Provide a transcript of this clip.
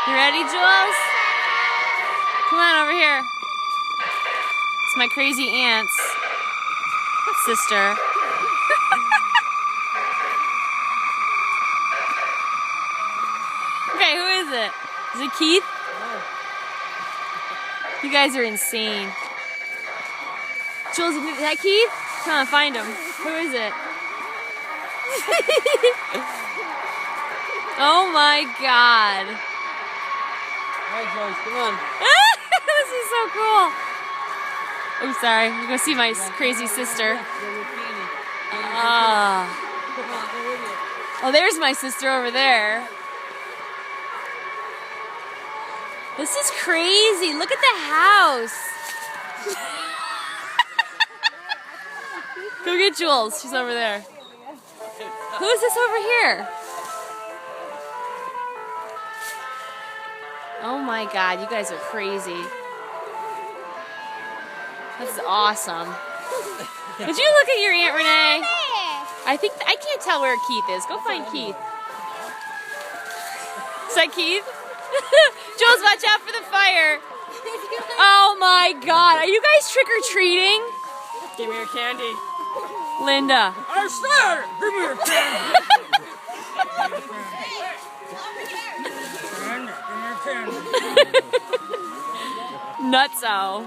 You ready, Jules? Come on over here. It's my crazy aunt's sister. Okay, who is it? Is it Keith? You guys are insane. Jules, is that Keith? Come on, find him. Who is it? Oh my God. Alright, Joyce, come on. This is so cool. Oh, sorry. I'm going to see my crazy sister. Oh, there's my sister over there. This is crazy. Look at the house. Go get Jules. She's over there. Who is this over here? Oh my God, you guys are crazy. This is awesome. Did you look at your Aunt Renee? I can't tell where Keith is. Go find Keith. Is that Keith? Jules, watch out for the fire. Oh my God, are you guys trick-or-treating? Give me your candy. Linda. I swear! Give me your candy. Give me your candy. Nutso.